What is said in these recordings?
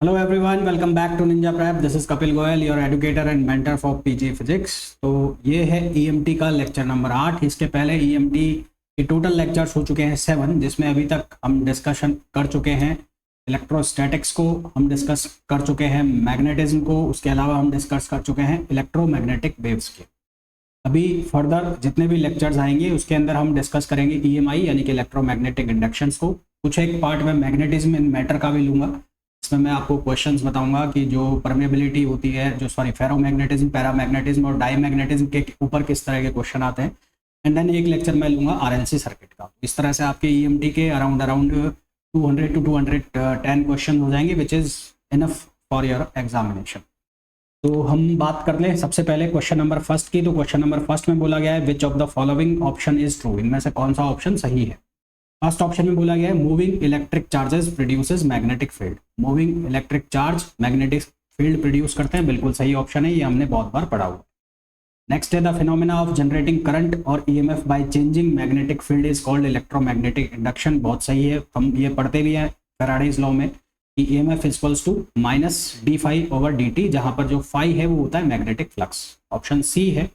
Hello everyone, welcome back to Ninja Prep. This is Kapil Goyal, your educator and mentor for PG physics. तो ये है EMT का lecture number 8। इसके पहले EMT के टोटल लेक्चर्स हो चुके हैं 7, जिसमें अभी तक हम डिस्कशन कर चुके हैं इलेक्ट्रोस्टैटिक्स को, हम डिस्कस कर चुके हैं मैग्नेटिज्म को, उसके अलावा हम डिस्कस कर चुके हैं इलेक्ट्रोमैग्नेटिक वेव्स के। अभी फर्दर जितने भी लेक्चर्स आएंगे उसके अंदर हम डिस्कस करेंगे ईएमआई यानी कि इलेक्ट्रोमैग्नेटिक इंडक्शंस को। कुछ एक पार्ट में मैग्नेटिज्म इन मैटर का भी लूंगा। इसमें मैं आपको क्वेश्चंस बताऊंगा कि जो परमेबिलिटी होती है, जो फेरोमैग्नेटिज्म, पैरामैग्नेटिज्म और डाईमैग्नेटिज्म के ऊपर किस तरह के क्वेश्चन आते हैं। एंड देन एक लेक्चर मैं लूंगा आरएलसी सर्किट का। इस तरह से आपके ईएमटी के अराउंड 200 टू 210 क्वेश्चन हो जाएंगे, which is enough for your examination. तो हम बात कर लें सबसे पहले क्वेश्चन नंबर फर्स्ट की। तो क्वेश्चन नंबर फर्स्ट में बोला गया है which of the following option is true, इनमें से कौन सा ऑप्शन सही है। फर्स्ट ऑप्शन में बोला गया है moving electric charges produces magnetic field. Moving electric charge magnetic field produce करते हैं, बिल्कुल सही ऑप्शन है, ये हमने बहुत बार पढ़ा हुआ। नेक्स्ट है the phenomena of generating current और EMF by changing magnetic field is called electromagnetic induction. बहुत सही है, हम ये पढ़ते भी हैं फैराडेज लॉ में कि ईएमएफ इक्वल्स टू -d∅/dt, जहां पर जो फाई है वो होता है मैग्नेटिक फ्लक्स। ऑप्शन सी है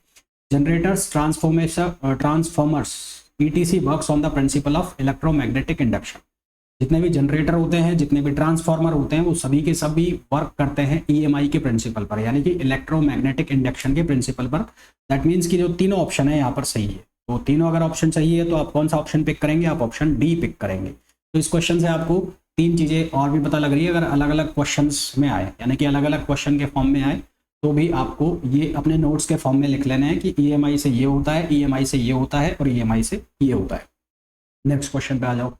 generators transformers ETC works on the principle of electromagnetic induction. जितने भी जनरेटर होते हैं, जितने भी ट्रांसफार्मर होते हैं, वो सभी के सभी वर्क करते हैं EMI के प्रिंसिपल पर, यानी कि इलेक्ट्रोमैग्नेटिक इंडक्शन के प्रिंसिपल पर। दैट मीन्स कि जो तीनों ऑप्शन है यहाँ पर सही है। तो तीनों अगर ऑप्शन सही है तो आप कौन सा ऑप्शन पिक करेंगे? आप ऑप्शन डी पिक करेंगे। तो इस क्वेश्चन से आपको तीन चीज़ें और भी पता लग रही है। अगर अलग अलग क्वेश्चन में आए, यानी कि अलग अलग क्वेश्चन के फॉर्म में आए, तो भी आपको ये अपने नोट्स के फॉर्म में लिख लेना है कि EMI से ये होता है, EMI से ये होता है और EMI से ये होता है। नेक्स्ट क्वेश्चन पे आ जाओ।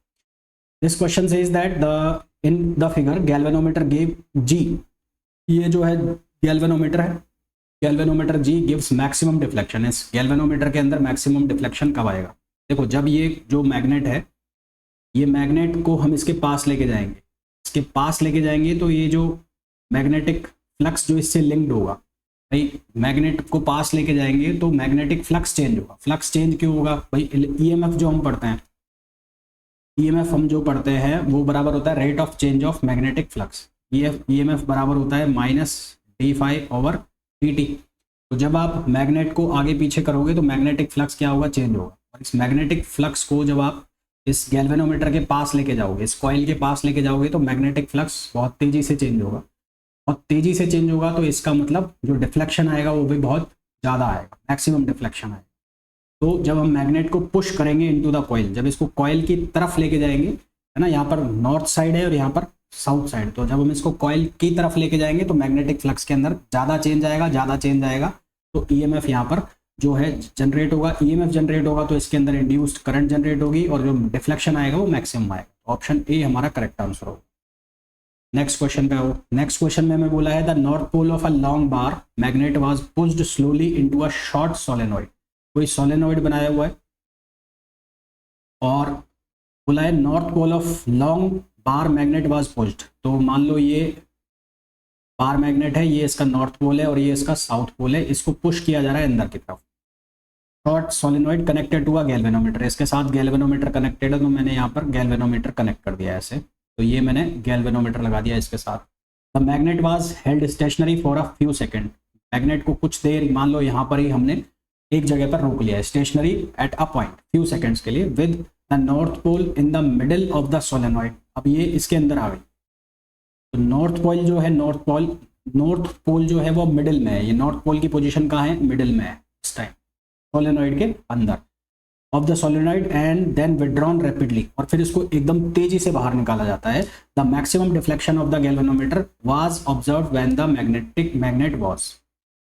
This question says that the in the figure galvanometer give G। ये जो है गैल्वेनोमीटर है, galvanometer G gives maximum deflection. इस गैल्वेनोमीटर के अंदर मैक्सिमम डिफ्लेक्शन कब आएगा? देखो, जब ये जो मैग्नेट है, ये मैग्नेट को हम इसके पास लेके जाएंगे, इसके पास लेके जाएंगे तो ये जो मैग्नेटिक फ्लक्स जो इससे लिंक्ड होगा, भाई मैग्नेट को पास लेके जाएंगे तो मैग्नेटिक फ्लक्स चेंज होगा। फ्लक्स चेंज क्यों होगा भाई? ईएमएफ जो हम पढ़ते हैं, ईएमएफ हम जो पढ़ते हैं वो बराबर होता है rate of change of magnetic flux. EMF बराबर होता है -d∅/dt। तो जब आप मैग्नेट को आगे पीछे करोगे तो मैग्नेटिक फ्लक्स क्या होगा? चेंज होगा। और इस मैग्नेटिक फ्लक्स को जब आप इस गैल्वेनोमीटर के पास लेके जाओगे, इस कॉइल के पास लेके जाओगे, तो मैग्नेटिक फ्लक्स बहुत तेजी से चेंज होगा। और तेजी से चेंज होगा तो इसका मतलब जो डिफ्लेक्शन आएगा वो भी बहुत ज़्यादा आएगा, मैक्सिमम डिफ्लेक्शन आएगा। तो जब हम मैग्नेट को पुश करेंगे इनटू द कॉइल, जब इसको कॉइल की तरफ लेके जाएंगे, है ना, यहाँ पर नॉर्थ साइड है और यहाँ पर साउथ साइड, तो जब हम इसको कॉइल की तरफ लेके जाएंगे तो मैग्नेटिक फ्लक्स के अंदर ज़्यादा चेंज आएगा, ज़्यादा चेंज आएगा। तो EMF यहाँ पर जो है जनरेट होगा, EMF जनरेट होगा तो इसके अंदर इंड्यूस्ड करंट जनरेट होगी और जो डिफ्लेक्शन आएगा वो मैक्सिमम आएगा। ऑप्शन ए हमारा करेक्ट आंसर होगा। नेक्स्ट क्वेश्चन पे आओ। नेक्स्ट क्वेश्चन में मैं बोला है the north pole of a long bar magnet was pushed slowly into a short solenoid. कोई सोलेनॉइड बनाया हुआ है और बोला है north pole of long bar magnet was pushed. तो मान लो ये बार मैग्नेट है, ये इसका नॉर्थ पोल है और ये इसका साउथ पोल है, इसको पुश किया जा रहा है अंदर की तरफ। Short solenoid connected to a galvanometer, इसके साथ गैल्वेनोमीटर कनेक्टेड है, तो मैंने यहाँ पर गैल्वेनोमीटर कनेक्ट कर दिया ऐसे। तो ये मैंने गैल्वेनोमीटर लगा दिया इसके साथ। The magnet was held stationary for a few second. Magnet को कुछ देर, मान लो यहाँ पर ही हमने एक जगह पर रोक लिया, stationary at a point few seconds के लिए, with the north pole in the middle of the solenoid. अब ये इसके अंदर आ गई, तो नॉर्थ पोल जो है, नॉर्थ पोल जो है वो मिडिल में है। ये नॉर्थ पोल की पोजीशन कहाँ है? मिडिल में है इस टाइम, सोलेनॉइड के अंदर of the solenoid, and then withdrawn rapidly, और फिर इसको एकदम तेजी से बाहर निकाला जाता है। The maximum deflection of the galvanometer was observed when the magnet was.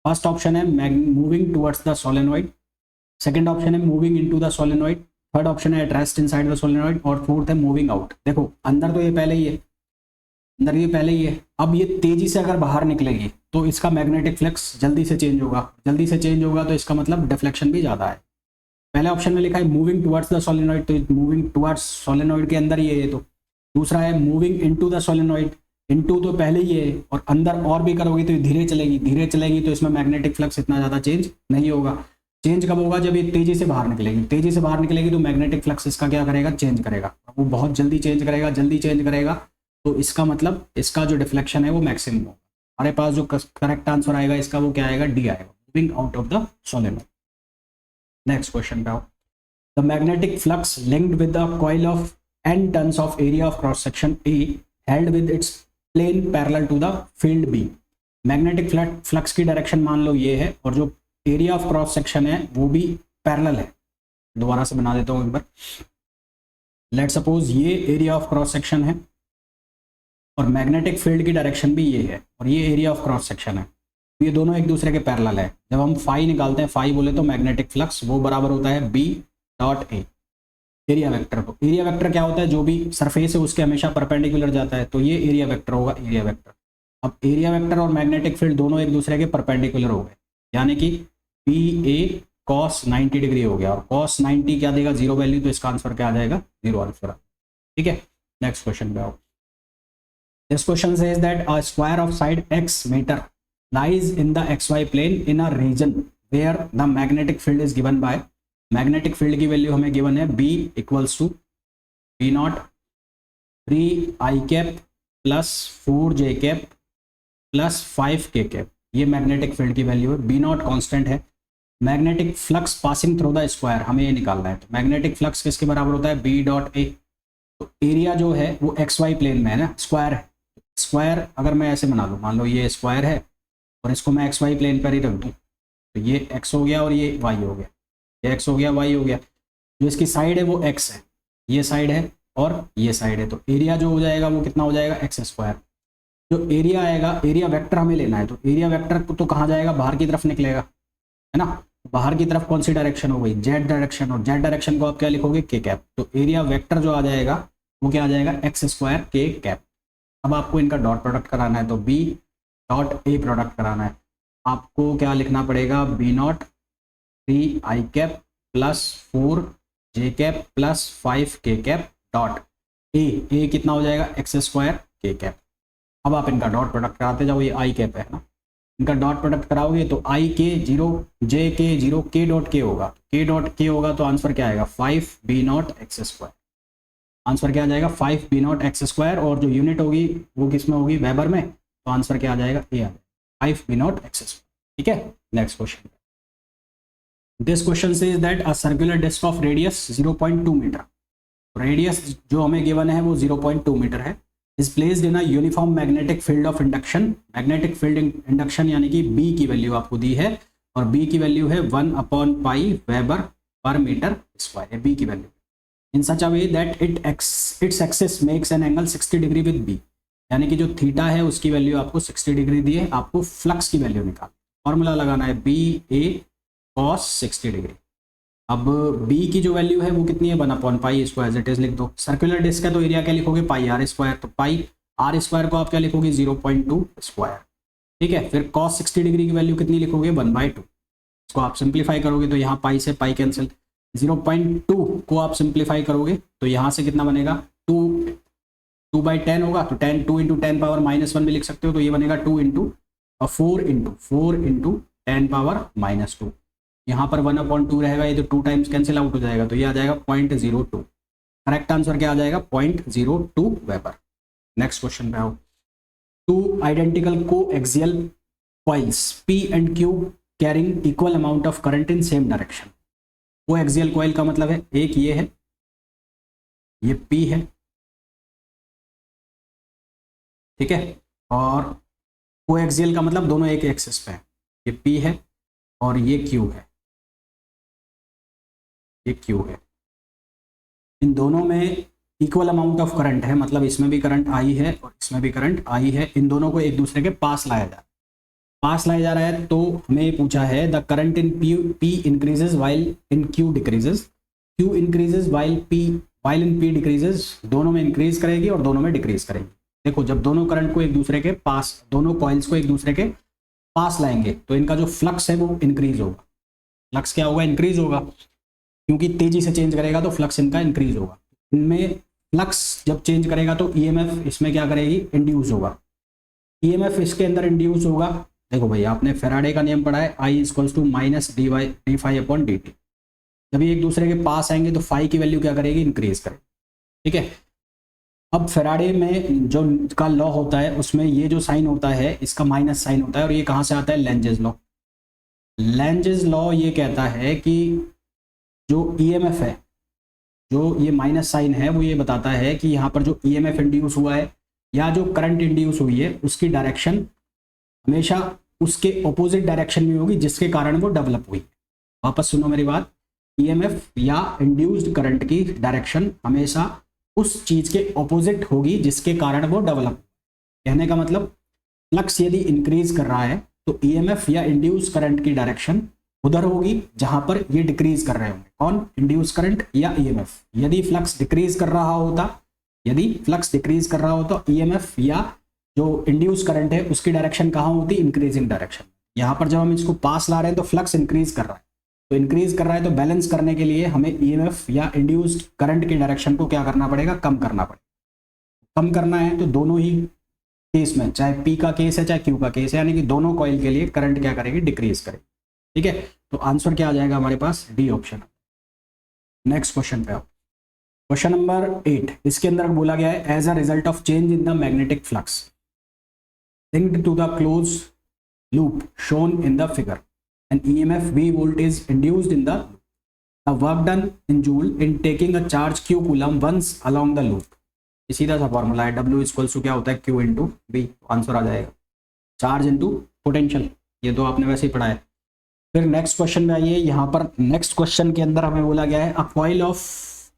First option है moving towards the solenoid, second option है moving into the solenoid, third option है at rest inside the solenoid, और fourth है moving out. देखो अंदर तो ये पहले ही है, अंदर ये पहले ही है, अब ये तेजी से अगर बाहर निकलेगी तो इसका मैग्नेटिक फ्लक्स जल्दी से चेंज होगा, जल्दी से चेंज होगा तो इसका मतलब डिफ्लेक्शन भी ज़्यादा है। पहले ऑप्शन में लिखा है मूविंग टुवर्ड्स द सोलेनॉइड, तो मूविंग टुवर्ड्स सोलेनॉइड के अंदर ये है। तो दूसरा है moving into the solenoid, into तो पहले ही है और अंदर और भी करोगे तो ये धीरे चलेगी, धीरे चलेगी तो इसमें मैग्नेटिक फ्लक्स इतना ज़्यादा चेंज नहीं होगा। चेंज कब होगा? जब ये तेजी से बाहर निकलेगी, तेजी से बाहर निकलेगी तो मैग्नेटिक फ्लक्स इसका क्या करेगा? चेंज करेगा। वो बहुत जल्दी चेंज करेगा, जल्दी चेंज करेगा तो इसका मतलब इसका जो डिफ्लेक्शन है वो मैक्सिमम होगा। हमारे पास जो करेक्ट आंसर आएगा इसका वो क्या आएगा, डी आएगा, moving out of the solenoid. Next question पे आओ। The magnetic flux linked with the coil of n turns of area of cross section A held with its plane parallel to the field B। Magnetic flux की direction मान लो ये है और जो area of cross section है वो भी पैरेलल है। दोबारा से बना देता हूँ एक बार। लेट सपोज ये एरिया ऑफ क्रॉस सेक्शन है और मैग्नेटिक फील्ड की डायरेक्शन भी ये है और ये एरिया ऑफ क्रॉस सेक्शन है, ये दोनों एक दूसरे के पैरेलल है। जब हम फाई निकालते हैं, फाई बोले तो मैग्नेटिक फ्लक्स, वो बराबर होता है B dot A area vector को। एरिया वेक्टर क्या होता है, जो भी सरफेस है उसके हमेशा परपेंडिकुलर जाता है, तो ये एरिया वेक्टर होगा, एरिया वेक्टर। अब एरिया वेक्टर और मैग्नेटिक फील्ड दोनों एक दूसरे के परपेंडिकुलर हो गए, यानी कि BA cos 90 डिग्री हो गया, और cos 90 क्या देगा, जीरो वैल्यू, तो इसका आंसर क्या आ जाएगा, जीरो आंसर। ठीक है, नेक्स्ट क्वेश्चन पे आओ। This question says that a square of side x metre lies in the xy plane in a region where the magnetic field is given by, magnetic field की value हमें given है B equals to B naught 3i cap plus 4j cap plus 5k cap, ये magnetic field की value है। B naught constant है। Magnetic flux passing through the square, हमें ये निकालना है। तो मैग्नेटिक फ्लक्स किसके बराबर होता है, B डॉट A। तो एरिया जो है वो XY प्लेन में है ना, स्क्वायर है। स्क्वायर अगर मैं ऐसे बना लूँ, मान लो ये स्क्वायर है और इसको मैं XY प्लेन पर ही रख दूँ, तो ये x हो गया और ये y हो गया, ये x हो गया y हो गया। जो इसकी साइड है वो x है, ये साइड है और ये साइड है, तो एरिया जो हो जाएगा वो कितना हो जाएगा, x स्क्वायर। जो एरिया आएगा, एरिया वेक्टर हमें लेना है, तो एरिया वेक्टर तो कहाँ जाएगा, बाहर की तरफ निकलेगा, है ना। बाहर की तरफ कौन सी डायरेक्शन हो गई, जेड डायरेक्शन, और जेड डायरेक्शन को आप क्या लिखोगे, k कैप। तो एरिया वेक्टर जो आ जाएगा वो क्या आ जाएगा, x स्क्वायर k कैप। अब आपको इनका डॉट प्रोडक्ट कराना है, तो B डॉट A प्रोडक्ट कराना है। आपको क्या लिखना पड़ेगा, B naught 3i cap plus 4j cap plus 5k cap dot A कितना हो जाएगा, x स्क्वायर k कैप। अब आप इनका डॉट प्रोडक्ट कराते जाओ, ये i कैप है ना, इनका डॉट प्रोडक्ट कराओगे तो i k 0 j k 0 k dot k होगा, k डॉट k होगा तो आंसर क्या आएगा, 5b not x square. Answer क्या आ जाएगा, 5b नॉट x स्क्वायर, और जो यूनिट होगी वो किस में होगी, वेबर में, तो आंसर क्या आ जाएगा, a आ जाएगा, 5b नॉट x स्क्वायर। ठीक है, next question. This question says that a circular disc of radius 0.2 metre, radius जो हमें गिवन है वो 0.2 मीटर है, is placed in a uniform magnetic field of induction. Magnetic field induction यानी कि B की वैल्यू आपको दी है, और B की वैल्यू है 1/पाई weber per metre square, B की value. In such a way that its axis makes an angle 60 degree with B, यानी कि जो थीटा है उसकी वैल्यू आपको 60 डिग्री दी है। आपको फ्लक्स की वैल्यू निकाल, फॉर्मूला लगाना है BA cos 60 डिग्री। अब B की जो वैल्यू है वो कितनी है, 1/पाई स्क्वायर, एज इट इज लिख दो। सर्कुलर डिस्क है तो एरिया क्या लिखोगे, पाई आर स्क्वायर, तो पाई आर स्क्वायर को आप क्या लिखोगे, 0.2 स्क्वायर। ठीक है, फिर cos 60 डिग्री की वैल्यू कितनी लिखोगे, 1/2। इसको आप सिंप्लीफाई करोगे तो यहाँ पाई से पाई कैंसिल, 0.2 को आप सिंप्लीफाई करोगे तो यहाँ से कितना बनेगा, 2/10 होगा, तो 2 इंटू 10 पावर -1 भी लिख सकते हो, तो ये बनेगा 4 इंटू 10 पावर -2। यहाँ पर 1/2 रहेगा, ये तो 2 टाइम्स कैंसिल आउट हो जाएगा, तो ये आ जाएगा 0.02। करेक्ट आंसर क्या आ जाएगा, 0.02 वेबर। नेक्स्ट क्वेश्चन पे आओ। Two identical coaxial coils P and Q carrying equal amount of current in same direction. Coaxial coil का मतलब है, एक ये है, ये P है, ठीक है, और कोएक्सियल का मतलब दोनों एक एक्सिस पे है, ये P है और ये Q है, ये Q है। इन दोनों में इक्वल अमाउंट ऑफ करंट है, मतलब इसमें भी करंट आई है और इसमें भी करंट आई है। इन दोनों को एक दूसरे के पास लाया जा रहा है, तो हमें पूछा है the current in P increases while in Q decreases, Q increases while in P decreases. दोनों में इंक्रीज करेगी और दोनों में डिक्रीज करेगी। देखो, जब दोनों करंट को एक दूसरे के पास, दोनों कॉइल्स को एक दूसरे के पास लाएंगे तो इनका जो फ्लक्स है वो इंक्रीज होगा। फ्लक्स क्या होगा, इंक्रीज होगा, क्योंकि तेजी से चेंज करेगा तो फ्लक्स इनका इंक्रीज होगा। इनमें फ्लक्स जब चेंज करेगा तो EMF इसमें क्या करेगी, इंड्यूस होगा। EMF इसके अंदर इंड्यूस होगा। देखो भाई, आपने फैराडे का नियम पढ़ा है, I = -dφ/dt। जब ये एक दूसरे के पास आएंगे तो फाई की वैल्यू क्या करेगी, इंक्रीज करेगी। ठीक है, अब फैराडे में जो का लॉ होता है उसमें ये जो साइन होता है इसका माइनस साइन होता है, और ये कहाँ से आता है? Lenz's law. लेंजेस लॉ ये कहता है कि जो ईएमएफ है, जो ये माइनस साइन है, वो ये बताता है कि यहाँ पर जो ईएमएफ इंड्यूस हुआ है या जो करंट इंड्यूस हुई है उसकी डायरेक्शन हमेशा उसके ऑपोजिट डायरेक्शन में होगी जिसके कारण वो डेवलप हुई। वापस सुनो मेरी बात, ईएमएफ या इंड्यूस्ड करंट की डायरेक्शन हमेशा उस चीज के ऑपोजिट होगी जिसके कारण वो डेवलप। कहने का मतलब फ्लक्स यदि इंक्रीज कर रहा है तो ईएमएफ या इंड्यूस करंट की डायरेक्शन उधर होगी जहां पर ये डिक्रीज कर रहे होंगे। कौन? इंड्यूस करंट या ईएमएफ। यदि फ्लक्स डिक्रीज कर रहा होता, यदि फ्लक्स डिक्रीज कर रहा हो तो ईएमएफ या जो इंड्यूस करंट है उसकी डायरेक्शन कहाँ होती? Increasing direction. यहाँ पर जब हम इसको पास ला रहे हैं तो फ्लक्स इंक्रीज कर रहा है, तो इंक्रीज कर रहा है तो बैलेंस करने के लिए हमें ईएमएफ या इंड्यूस्ड करंट की डायरेक्शन को क्या करना पड़ेगा? कम करना पड़ेगा। कम करना है तो दोनों ही केस में, चाहे पी का केस है चाहे क्यू का केस है, यानी कि दोनों कॉइल के लिए करंट क्या करेगी? डिक्रीज करेगी। ठीक है, तो आंसर क्या आ जाएगा हमारे पास? D option. नेक्स्ट क्वेश्चन पे आओ। क्वेश्चन नंबर 8, इसके अंदर बोला गया है as a result of change in the magnetic flux linked to the closed loop shown in the figure, an EMF V volt is induced in the loop. The work done in joule in taking a charge q coulomb once along the loop. ये सीधा सा formula है, W equals to क्या होता है? Q into V। Answer आ जाएगा charge into potential, ये तो आपने वैसे ही पढ़ा है। फिर नेक्स्ट क्वेश्चन में आइए। यहाँ पर नेक्स्ट क्वेश्चन के अंदर हमें बोला गया है a coil of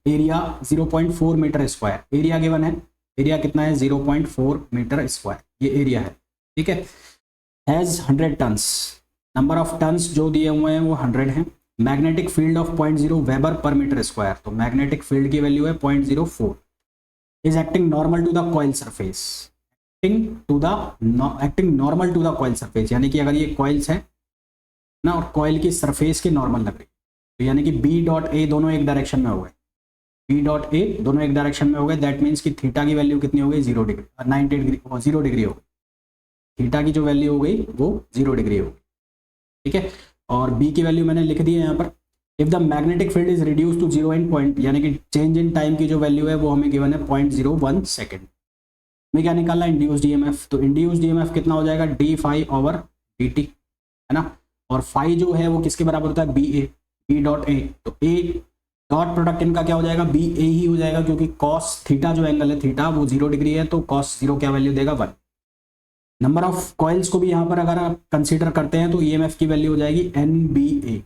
area 0.4 metre square. Area given है, एरिया कितना है? 0.4 मीटर स्क्वायर, ये एरिया है। ठीक है, has 100 turns, number of turns जो दिए हुए हैं वो 100 हैं। Magnetic field of 0.0 weber per metre square, तो मैग्नेटिक फील्ड की वैल्यू है 0.04। Is acting normal to the coil surface, acting normal to the coil surface, यानी कि अगर ये कॉइल्स है ना और कॉइल की सरफेस की नॉर्मल लग रही तो यानी कि बी डॉट ए दोनों एक डायरेक्शन में हो गए, बी डॉट ए दोनों एक डायरेक्शन में हो गए। दैट मीन्स कि थीटा की वैल्यू कितनी हो गई? 0 डिग्री, 90 डिग्री, 0 डिग्री हो गई। थीटा की जो वैल्यू हो गई वो 0 डिग्री हो गई। ठीक है, और बी की वैल्यू मैंने लिख दी है यहाँ पर। If the magnetic field is reduce to 0 in point, यानी कि चेंज इन टाइम की जो वैल्यू है वो हमें गिवन है 0.01 सेकेंड। हमें क्या निकालना है? Induced EMF. तो इंड्यूस्ड ईएमएफ कितना हो जाएगा? D phi over D T, है ना। और फाई जो है वो किसके बराबर होता है? B A, B dot A. तो ए डॉट प्रोडक्ट इनका क्या हो जाएगा? बी ए ही हो जाएगा, क्योंकि कॉस थीटा जो एंगल है थीटा वो 0 डिग्री है, तो कॉस 0 क्या वैल्यू देगा? 1। नंबर ऑफ कॉइल्स को भी यहाँ पर अगर आप कंसीडर करते हैं तो ईएमएफ की वैल्यू हो जाएगी एन बी ए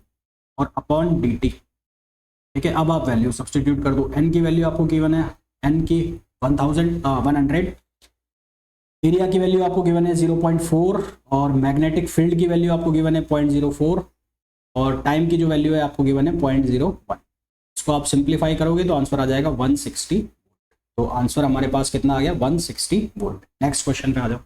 और अपॉन डी टी। ठीक है, अब आप वैल्यू सब्सटीट्यूट कर दो। एन की वैल्यू आपको गिवन है, एन की 100, एरिया की वैल्यू आपको गिवन है 0.4 और मैग्नेटिक फील्ड की वैल्यू आपको गिवन है 0.04 और टाइम की जो वैल्यू है आपको गिवन है 0.01। इसको आप सिंप्लीफाई करोगे तो आंसर आ जाएगा 160। तो आंसर हमारे पास कितना आ गया? 160 वोल्ट। नेक्स्ट क्वेश्चन पे आ जाओ।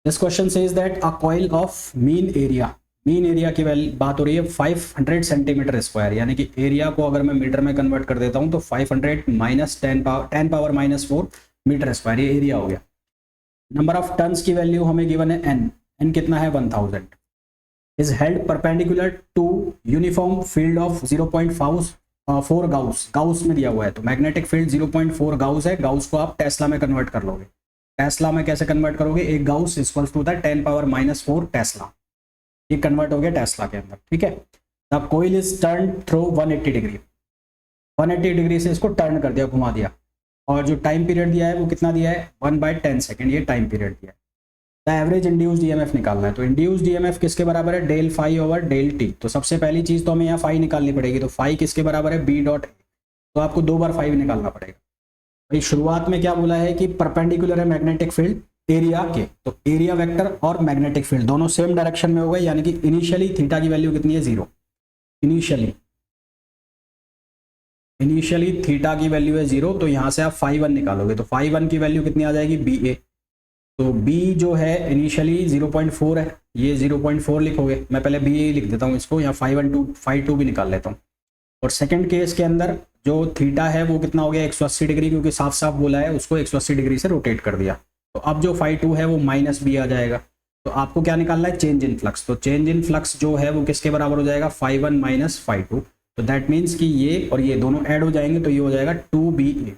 This question says that a coil of mean area की बात हो रही है 500 सेंटीमीटर स्क्वायर, यानी कि एरिया को अगर मैं मीटर में कन्वर्ट कर देता हूं तो 500 माइनस 10 पावर -4 मीटर स्क्वायर, ये एरिया हो गया। नंबर ऑफ टन्स की वैल्यू हमें गिवन है एन कितना है? 1000। Is held perpendicular to uniform field of 0.4 gauss में दिया हुआ है। तो मैग्नेटिक फील्ड 0.4 गाउस है। गाउस को आप टेस्ला में कन्वर्ट कर लोगे। टेस्ला में कैसे कन्वर्ट करोगे? एक gauss equals to the 10 power -4 tesla, ये कन्वर्ट हो गया टेस्ला के अंदर। ठीक है, the coil is turn through 180 degree, 180 degree से इसको टर्न कर दिया, घुमा दिया। और जो टाइम पीरियड दिया है वो कितना दिया है? 1/10 सेकेंड, ये टाइम पीरियड दिया है। द एवरेज इंड्यूस्ड ईएमएफ निकालना है। तो इंड्यूस्ड ईएमएफ किसके बराबर है? Del phi over del T. तो सबसे पहली चीज तो हमें यहाँ फाई निकालनी पड़ेगी। तो फाई किसके बराबर है? B dot A. तो आपको 2 बार फाई निकालना पड़ेगा। भाई शुरुआत में क्या बोला है कि परपेंडिकुलर है मैग्नेटिक फील्ड एरिया के, तो एरिया वेक्टर और मैग्नेटिक फील्ड दोनों सेम डायरेक्शन में हो गए, यानी कि इनिशियली थीटा की वैल्यू कितनी है? 0। इनिशियली थीटा की वैल्यू है 0, तो यहाँ से आप फाई 1 निकालोगे तो फाई 1 की वैल्यू कितनी आ जाएगी? बी ए। तो बी जो है इनिशियली 0.4 है, ये 0.4 लिखोगे। मैं पहले बी ए लिख देता हूँ इसको, यहाँ फाई 2 भी निकाल लेता हूँ। और सेकंड केस के अंदर जो थीटा है वो कितना हो गया? 180 डिग्री, क्योंकि साफ साफ बोला है उसको 180 डिग्री से रोटेट कर दिया। तो अब जो फाई 2 है वो माइनस बी आ जाएगा। तो आपको क्या निकालना है? Change in flux. तो चेंज इन फ्लक्स जो है वो किसके बराबर हो जाएगा? Phi 1 minus phi 2। तो दैट मीन्स कि ये और ये दोनों ऐड हो जाएंगे तो ये हो जाएगा 2BA।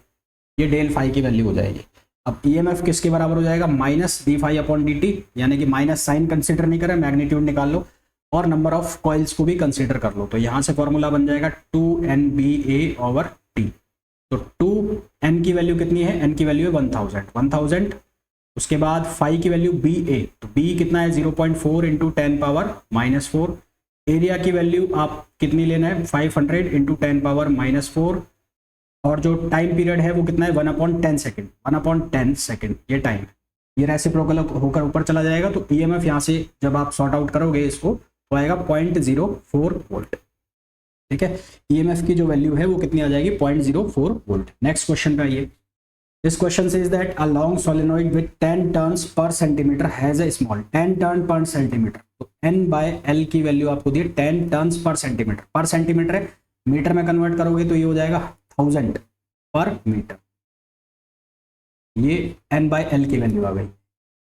ये डेल फाई की वैल्यू हो जाएगी। अब ईएमएफ किसके बराबर हो जाएगा, minus D phi upon D T, यानी कि माइनस साइन कंसिडर नहीं करें, मैग्नीट्यूड निकाल लो और नंबर ऑफ कॉइल्स को भी कंसिडर कर लो। तो यहाँ से फॉर्मूला बन जाएगा 2NBA ओवर टी। तो 2n की वैल्यू कितनी है, n की वैल्यू है 1000। उसके बाद फाई की वैल्यू BA, तो B कितना है 0.4 इंटू 10 पावर -4। एरिया की वैल्यू आप कितनी लेना है 500 इंटू 10 पावर -4, और जो टाइम पीरियड है वो कितना है 1/10 सेकेंड, 1/10 सेकेंड ये टाइम है। ये रेसिप्रोकल होकर ऊपर चला जाएगा। तो ईएमएफ यहाँ से जब आप सॉर्ट आउट करोगे इसको तो आएगा 0.04 वोल्ट। ठीक है, ईएमएफ की जो वैल्यू है वो कितनी आ जाएगी 0.04 वोल्ट। नेक्स्ट क्वेश्चन का ये, this question says that a long solenoid with 10 turns per centimetre has a small 10 turn पर सेंटीमीटर। तो n/l की वैल्यू आपको दी 10 टर्न्स पर सेंटीमीटर, पर सेंटीमीटर है, मीटर में कन्वर्ट करोगे तो ये हो जाएगा 1000 पर मीटर। ये n/l की वैल्यू आ गई।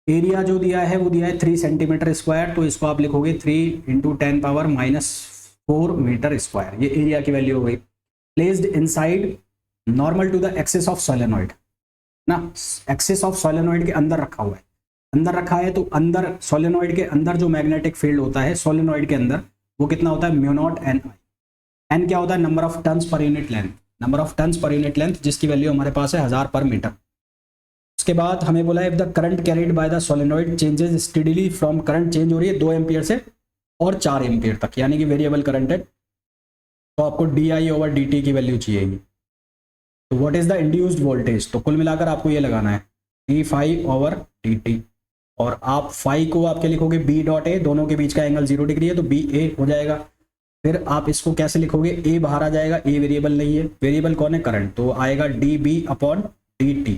एरिया जो दिया है वो दिया है 3 सेंटीमीटर स्क्वायर, तो इसको आप लिखोगे 3 इंटू 10 पावर -4 मीटर स्क्वायर। ये एरिया की वैल्यू हो गई। Placed inside normal to the axis of solenoid ना, एक्सिस ऑफ सोलेनॉइड के अंदर रखा हुआ है, अंदर रखा है तो अंदर सोलेनॉइड के अंदर जो मैग्नेटिक फील्ड होता है सोलेनॉइड के अंदर वो कितना होता है μ0 n क्या होता है number of turns per unit length, number of turns per unit length जिसकी वैल्यू हमारे पास है 1000 पर मीटर। उसके बाद हमें बोला है if the current carried by the solenoid changes steadily from, current change हो रही है 2 एम्पियर से और 4 एम्पियर तक, यानी कि वेरिएबल करंट है, तो आपको DI ओवर DT की वैल्यू चाहिए। तो what is the induced voltage, तो कुल मिलाकर आपको ये लगाना है d फाई ओवर dt, और आप फाई को आपके लिखोगे B डॉट A, दोनों के बीच का एंगल 0 डिग्री है तो BA हो जाएगा। फिर आप इसको कैसे लिखोगे, A बाहर आ जाएगा, A वेरिएबल नहीं है, वेरिएबल कौन है करंट, तो आएगा dB अपॉन dt।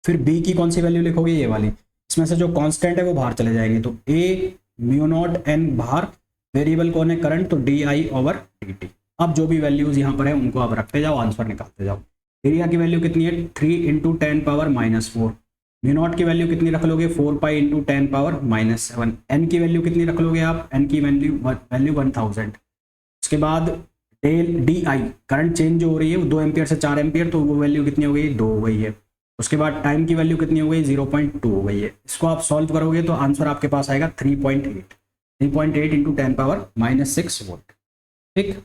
फिर B की कौन सी वैल्यू लिखोगे, ये वाली, इसमें से जो कांस्टेंट है वो बाहर चले जाएंगे, तो A μ0 n बाहर, वेरिएबल कौन है करंट, तो DI ओवर dt। अब जो भी वैल्यूज यहाँ पर है उनको आप रखते जाओ, आंसर निकालते जाओ। एरिया की वैल्यू कितनी है 3 इंटू 10 पावर -4, μ0 की वैल्यू कितनी रख लोगे 4 पाई इंटू 10 पावर -7, n की वैल्यू कितनी रख लोगे आप, n की वैल्यू 1000। उसके बाद डेल DI, करंट चेंज जो हो रही है वो 2 एम्पियर से 4 एम्पियर, तो वो वैल्यू कितनी हो गई 2 हो गई है। उसके बाद टाइम की वैल्यू कितनी हो गई 0.2 हो गई है। इसको आप सॉल्व करोगे तो आंसर आपके पास आएगा 3.8 इंटू 10 पावर -6 वोल्ट। ठीक,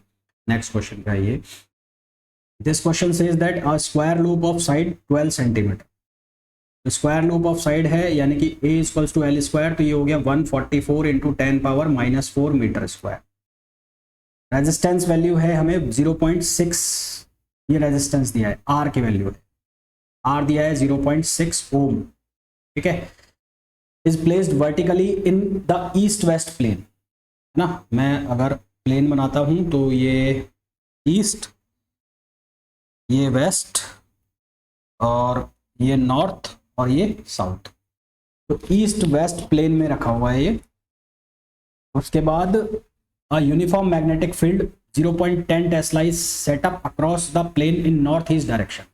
नेक्स्ट क्वेश्चन का ये, this question says that a square loop of side 12 centimetre. तो स्क्वायर लूप ऑफ साइड है यानी कि A equals to L square, तो ये हो गया 144 into 10 power -4 metre square. Resistance value है हमें 0.6, ये रेजिस्टेंस दिया है, R की वैल्यू है, R दिया है 0.6 ओम। ठीक है, is placed vertically in the east west plane, है ना। मैं अगर प्लेन बनाता हूं तो ये ईस्ट, ये वेस्ट, और ये नॉर्थ, और ये साउथ, तो ईस्ट वेस्ट प्लेन में रखा हुआ है ये। उसके बाद uniform magnetic field 0.10 tesla is set up across the plane in north east direction.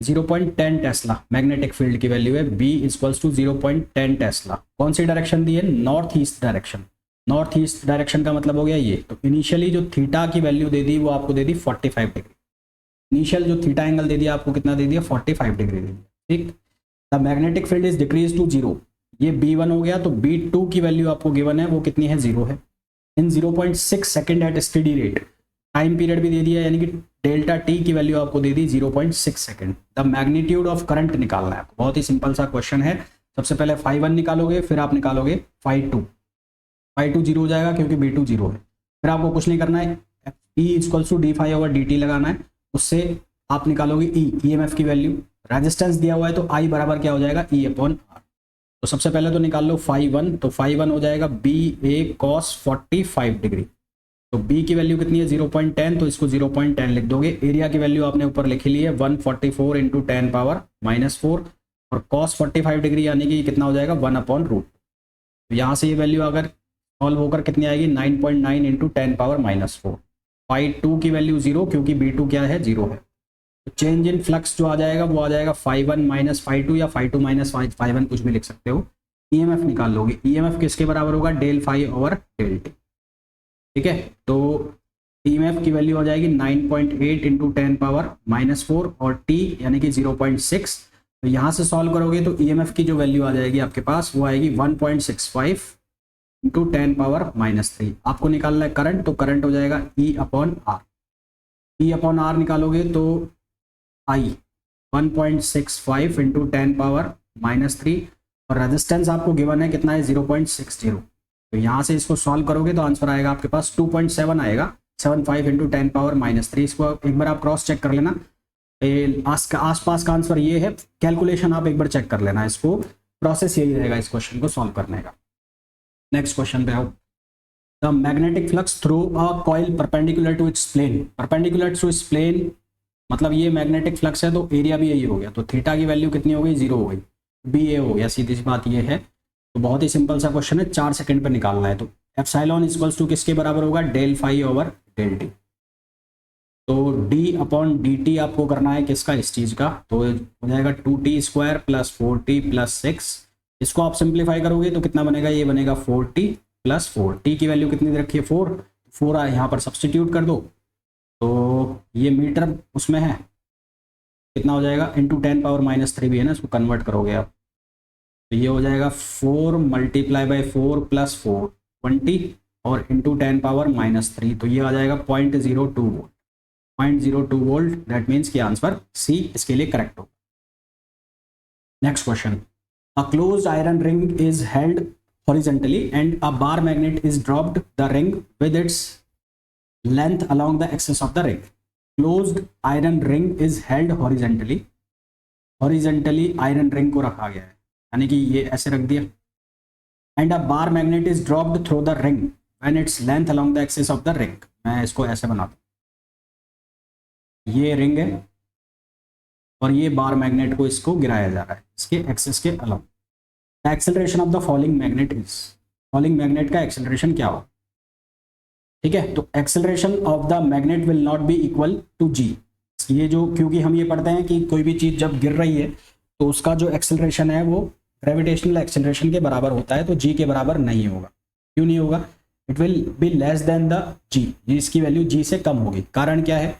0.10 tesla magnetic field की वैल्यू है, B इक्वल्स टू 0.10 टेस्ला। कौन सी डायरेक्शन दी है, north east direction. North east direction का मतलब हो गया ये। तो इनिशियली जो थीटा की वैल्यू दे दी वो आपको दे दी 45 डिग्री, इनिशियल जो थीटा एंगल दे दिया आपको कितना दे दिया 45 डिग्री दे दिया। ठीक, the magnetic field is decrease to 0, ये B1 हो गया, तो B2 की वैल्यू आपको गिवन है वो कितनी है 0 है, in 0.6 second at steady rate. Time period भी दे दिया यानी कि डेल्टा T की वैल्यू आपको दे दी 0.6 second. The magnitude of current निकालना है आपको, बहुत ही सिंपल सा क्वेश्चन है। सबसे पहले φ1 निकालोगे, फिर आप निकालोगे φ2, φ2 0 हो जाएगा क्योंकि B2 0 है। फिर आपको कुछ नहीं करना है, E equals to d phi over dt लगाना है, उससे आप निकालोगे EMF की वैल्यू। रेजिस्टेंस दिया हुआ है तो I बराबर क्या हो जाएगा E अपॉन R। तो सबसे पहले तो निकाल लो φ1, तो φ1 हो जाएगा BA cos 45 डिग्री। तो B की वैल्यू कितनी है 0.10, तो इसको 0.10 लिख दोगे। एरिया की वैल्यू आपने ऊपर लिखी ली है 144 इंटू 10 पावर -4, और cos 45 डिग्री यानी कि कितना हो जाएगा 1/√। तो यहाँ से ये वैल्यू अगर सॉल्व होकर कितनी आएगी 9.9 इंटू 10 पावर -4। φ2 की वैल्यू 0 क्योंकि B2 क्या है 0 है। तो चेंज इन फ्लक्स जो आ जाएगा वो आ जाएगा φ1 माइनस φ2 या φ2 माइनस φ1 कुछ भी लिख सकते हो। EMF निकाल लोगे, EMF किसके बराबर होगा del phi over del t. ठीक है, तो EMF की वैल्यू हो जाएगी 9.8 इंटू 10⁻⁻4 और T यानी कि 0.6। तो यहाँ से सॉल्व करोगे तो EMF की जो वैल्यू आ जाएगी आपके पास वो आएगी 1.65 इंटू 10⁻⁻3। आपको निकालना है करंट, तो करंट हो जाएगा E/R। E/R निकालोगे तो I 1.65 इंटू 10⁻⁻3 और रेजिस्टेंस आपको गिवन है कितना है 0.60। तो यहाँ से इसको सॉल्व करोगे तो आंसर आएगा आपके पास 2.7 आएगा, 75 इंटू 10⁻⁻3। इसको एक बार आप क्रॉस चेक कर लेना, आसपास का आंसर ये है, कैलकुलेशन आप एक बार चेक कर लेना, इसको प्रोसेस यही रहेगा इस क्वेश्चन को सॉल्व करने का। नेक्स्ट क्वेश्चन पे आओ। The magnetic flux through a coil perpendicular to its plane, perpendicular to its plane मतलब ये मैग्नेटिक फ्लक्स है तो एरिया भी यही हो गया, तो थीटा की वैल्यू कितनी हो गई 0 हो गई, BA हो गया, सीधी सी बात ये है। तो बहुत ही सिंपल सा क्वेश्चन है, 4 सेकंड पे निकालना है। तो एप्सिलॉन इक्वल्स टू किसके बराबर होगा, del phi over del T. तो d/dt आपको करना है किसका, इस चीज का, तो हो जाएगा 2t² प्लस 4t प्लस 6। इसको आप सिंप्लीफाई करोगे तो कितना बनेगा, ये बनेगा 4t प्लस 4। टी की वैल्यू कितनी दे रखी है 4 यहाँ पर सब्सटीट्यूट कर दो, तो ये मीटर उसमें है कितना हो जाएगा, इंटू 10⁻³ भी है ना, इसको कन्वर्ट करोगे आप तो ये हो जाएगा 4 × 4 प्लस 4 20 और इंटू 10⁻³ तो ये आ जाएगा 0.02 वोल्ट, 0.02 वोल्ट। दैट मीन्स कि आंसर सी इसके लिए करेक्ट होगा। Next question, a closed iron ring is held horizontally and a bar magnet is dropped the ring with its length along the axis of the ring. Closed iron ring is held horizontally, horizontally iron ring को रखा गया है, यानी कि ये ऐसे रख दिया, and a bar magnet is dropped through the ring when its length along the axis of the ring. मैं इसको ऐसे बनाता हूँ, ये रिंग है और ये बार मैग्नेट को इसको गिराया जा रहा है इसके एक्सिस के along. Acceleration of the falling magnet is, falling magnet का एक्सेलरेशन क्या हो, ठीक है। तो acceleration of the magnet will not be equal to G. ये जो, क्योंकि हम ये पढ़ते हैं कि कोई भी चीज जब गिर रही है तो उसका जो एक्सेलरेशन है वो ग्रेविटेशनल एक्सेलरेशन के बराबर होता है, तो जी के बराबर नहीं होगा। क्यों नहीं होगा, it will be less than the G, इसकी वैल्यू जी से कम होगी। कारण क्या है,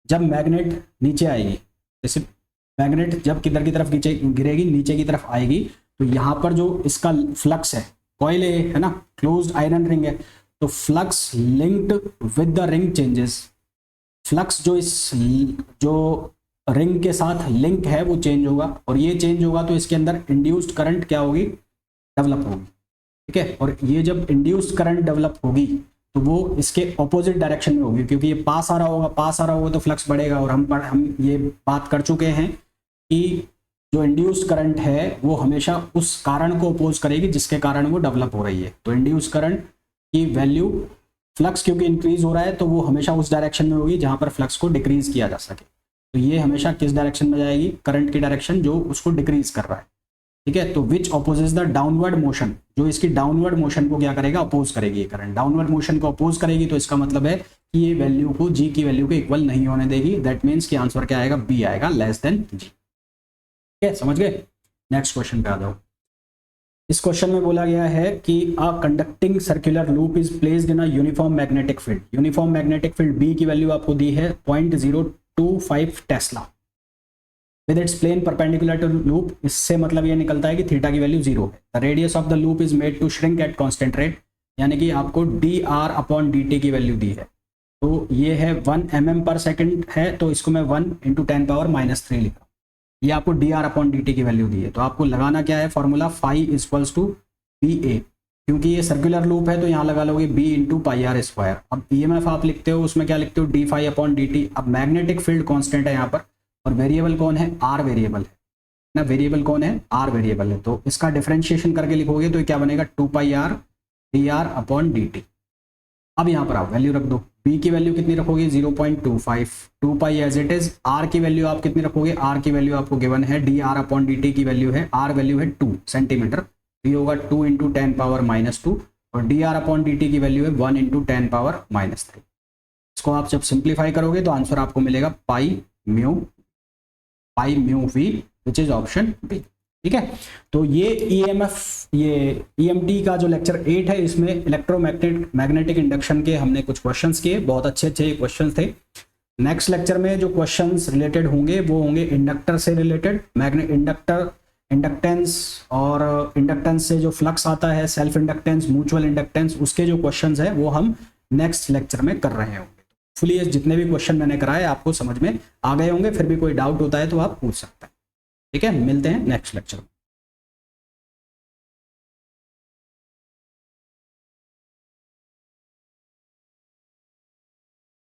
जब मैग्नेट नीचे आएगी, जैसे मैग्नेट जब किधर की तरफ नीचे गिरेगी, नीचे की तरफ आएगी, तो यहाँ पर जो इसका फ्लक्स है, कॉइल है ना, क्लोज्ड आयरन रिंग है, तो flux linked with the ring changes. Flux जो इस जो रिंग के साथ लिंक है वो चेंज होगा, और ये चेंज होगा तो इसके अंदर इंड्यूस्ड करंट क्या होगी, डेवलप होगी, ठीक है। और ये जब इंड्यूस्ड करंट डेवलप होगी तो वो इसके ऑपोजिट डायरेक्शन में होगी, क्योंकि ये पास आ रहा होगा तो फ्लक्स बढ़ेगा। और हम ये बात कर चुके हैं कि जो इंड्यूस्ड करंट है वो हमेशा उस कारण को अपोज करेगी जिसके कारण वो डेवलप हो रही है। तो इंड्यूस्ड करंट की वैल्यू, फ्लक्स क्योंकि इंक्रीज हो रहा है तो वो हमेशा उस डायरेक्शन में होगी जहां पर फ्लक्स को डिक्रीज किया जा सके। तो ये हमेशा किस डायरेक्शन में जाएगी, करंट की डायरेक्शन जो उसको डिक्रीज कर रहा है, ठीक है। तो विच अपोजेज द डाउनवर्ड मोशन, जो इसकी डाउनवर्ड मोशन को क्या करेगा, अपोज करेगी। ये करंट डाउनवर्ड मोशन को अपोज करेगी, तो इसका मतलब है कि ये वैल्यू को, जी की वैल्यू को इक्वल नहीं होने देगी। दैट मीन्स कि आंसर क्या आएगा, बी आएगा, लेस देन जी। समझ गए। नेक्स्ट क्वेश्चन पे आ जाओ। इस क्वेश्चन में बोला गया है कि a conducting circular loop is placed in a uniform magnetic field. Uniform magnetic field B की वैल्यू आपको दी है 0.025 tesla with its plane perpendicular to loop. इससे मतलब ये निकलता है कि थीटा की वैल्यू 0 है। The radius of the loop is made to shrink at constant rate, यानी कि आपको dr/dt की वैल्यू दी है। तो ये है 1 mm पर सेकंड है, तो इसको मैं 1 × 10⁻³ लिखा। ये आपको dr/dt की वैल्यू दी है, तो आपको लगाना क्या है formula, phi equals to BA। क्योंकि ये सर्कुलर लूप है तो यहाँ लगा लोगे B × πr²। अब EMF आप लिखते हो, उसमें क्या लिखते हो, dφ/dt। अब मैग्नेटिक फील्ड कांस्टेंट है यहाँ पर, और वेरिएबल कौन है, R वेरिएबल है ना, वेरिएबल कौन है, R वेरिएबल है। तो इसका डिफरेंशिएशन करके लिखोगे तो क्या बनेगा, 2πr dr/dt। अब यहाँ पर आप वैल्यू रख दो, B की वैल्यू कितनी रखोगे, 0.25, 2π एज इट इज। R की वैल्यू आप कितनी रखोगे, R की वैल्यू आपको गिवन है, dr/dt की वैल्यू है, R वैल्यू है 2 सेंटीमीटर, ये होगा 2 × 10⁻², और dr/dt की वैल्यू है 1 × 10⁻³ इसको आप जब सिंप्लीफाई करोगे तो आंसर आपको मिलेगा π μ v, which is option B. ठीक है। तो ये EMT का जो लेक्चर 8 है, इसमें मैग्नेटिक इंडक्शन के हमने कुछ क्वेश्चंस किए, बहुत अच्छे क्वेश्चंस थे। नेक्स्ट लेक्चर में जो क्वेश्चंस रिलेटेड होंगे वो होंगे इंडक्टर से रिलेटेड, इंडक्टेंस और इंडक्टेंस से जो फ्लक्स आता है, सेल्फ इंडक्टेंस, म्यूचुअल इंडक्टेंस, उसके जो क्वेश्चंस है वो हम नेक्स्ट लेक्चर में कर रहे होंगे। फुली जितने भी क्वेश्चन मैंने कराए आपको समझ में आ गए होंगे, फिर भी कोई डाउट होता है तो आप पूछ सकते हैं। ठीक है, मिलते हैं नेक्स्ट लेक्चर में।